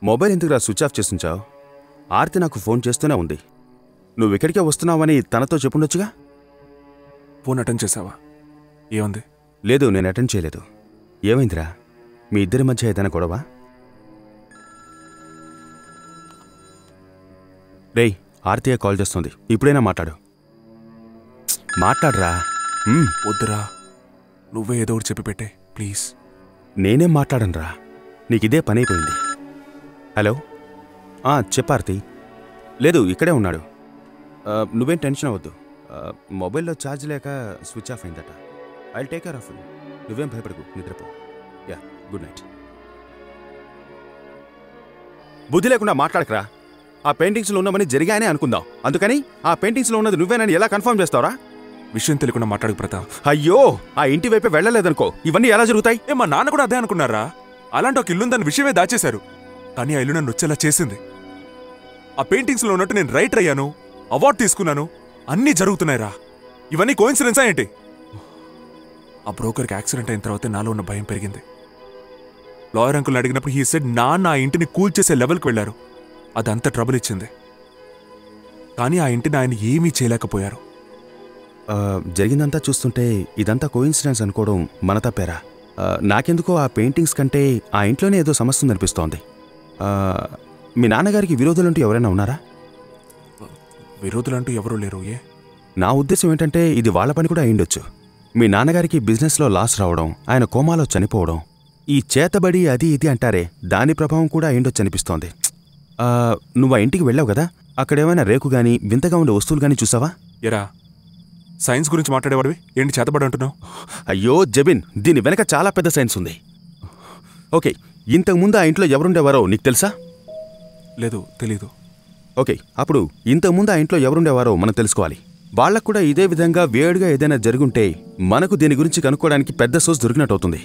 Mobile ఎందుకురా switch off చేస్తుంచావు? Aarti నాకు phone చేస్తూనే ఉంది. నువ్వు ఇక్కడికే వస్తున్నావని తనతో చెప్పుండొచ్చుగా. ఫోన్ అటెండ్ చేసావా? ఏముంది? లేదు, నేను అటెండ్ చేయలేదు. ఏమైందిరా? మీ ఇద్దరి మధ్య ఏదైనా గొడవ? రేయ్, ఆర్తియే కాల్ చేస్తుంది. ఇప్పుడైనా మాట్లాడు. మాట్లాడరా. వద్దురా, నువ్వే ఏదో ఒకటి చెప్పి పెట్టే ప్లీజ్. నేనేం మాట్లాడనురా, నీకిదే పనైపోయింది. హలో, చెప్పార్తి. లేదు, ఇక్కడే ఉన్నాడు. నువ్వేం టెన్షన్ అవ్వద్దు. మొబైల్లో ఛార్జ్ లేక స్విచ్ ఆఫ్ అయిందట. I take care of you. నువ్వేం భయపడకు, నిద్రపో. Yeah, good night. బుద్ధి లేకుండా మాట్లాడకరా. ఆ పెయింటింగ్స్లో ఉన్నవని జరిగాయనే అనుకుందాం. అందుకని ఆ పెయింటింగ్స్లో ఉన్నది నువ్వేనని ఎలా కన్ఫర్మ్ చేస్తావరా? విషయం తెలియకుండా మాట్లాడు ప్రతాప్. అయ్యో, ఆ ఇంటి వైపే వెళ్ళలేదనుకో, ఇవన్నీ ఎలా జరుగుతాయి? మా నాన్న కూడా అదే అనుకున్నారా? అలాంటి ఒక ఇల్లుందని విషయమే దాచేశారు. కానీ ఆ ఇల్లు నన్ను వచ్చేలా చేసింది. ఆ పెయింటింగ్స్లో ఉన్నట్టు నేను రైటర్ అయ్యాను, అవార్డు తీసుకున్నాను, అన్నీ జరుగుతున్నాయిరా. ఇవన్నీ కోఇన్సిడెన్సా ఏంటి? ఆ బ్రోకర్కి యాక్సిడెంట్ అయిన తర్వాత నాలో ఉన్న భయం పెరిగింది. లాయర్ అంకుల్ని అడిగినప్పుడు హీ సెడ్ నాన్న ఆ ఇంటిని కూల్చేసే లెవెల్కి వెళ్లారు. అదంతా ట్రబుల్ ఇచ్చింది. కానీ ఆ ఇంటిని ఆయన ఏమీ చేయలేకపోయారు. జరిగిందంతా చూస్తుంటే ఇదంతా కోఇన్సిడెన్స్ అనుకోవడం మన తప్పేరా. నాకెందుకో ఆ పెయింటింగ్స్ కంటే ఆ ఇంట్లోనే ఏదో సమస్య ఉందనిపిస్తోంది. మీ నాన్నగారికి విరోధులంటూ ఎవరైనా ఉన్నారా? విరోధులంటూ ఎవరూ లేరు. ఏ? నా ఉద్దేశం ఏంటంటే ఇది వాళ్ళ పని కూడా అయిండొచ్చు. మీ నాన్నగారికి బిజినెస్లో లాస్ రావడం, ఆయన కోమాలో చనిపోవడం, ఈ చేతబడి అది ఇది అంటారే, దాని ప్రభావం కూడా అయిండొచ్చు అనిపిస్తోంది. నువ్వు ఆ ఇంటికి వెళ్ళావు కదా, అక్కడేమైనా రేకు గానీ వింతగా ఉండే వస్తువులు కానీ చూసావా? ఎరా, సైన్స్ గురించి మాట్లాడేవాడివి ఏంటి చేతబడి అంటున్నావు? అయ్యో జబిన్, దీని వెనక చాలా పెద్ద సైన్స్ ఉంది. ఓకే, ఇంతకుముందు ఆ ఇంట్లో ఎవరుండేవారో నీకు తెలుసా? లేదు, తెలీదు. ఓకే, అప్పుడు ఇంతకుముందు ఆ ఇంట్లో ఎవరుండేవారో మనం తెలుసుకోవాలి. వాళ్లకు కూడా ఇదే విధంగా వేడిగా ఏదైనా జరుగుంటే మనకు దీని గురించి కనుక్కోవడానికి పెద్ద సోర్స్ దొరికినట్టు అవుతుంది.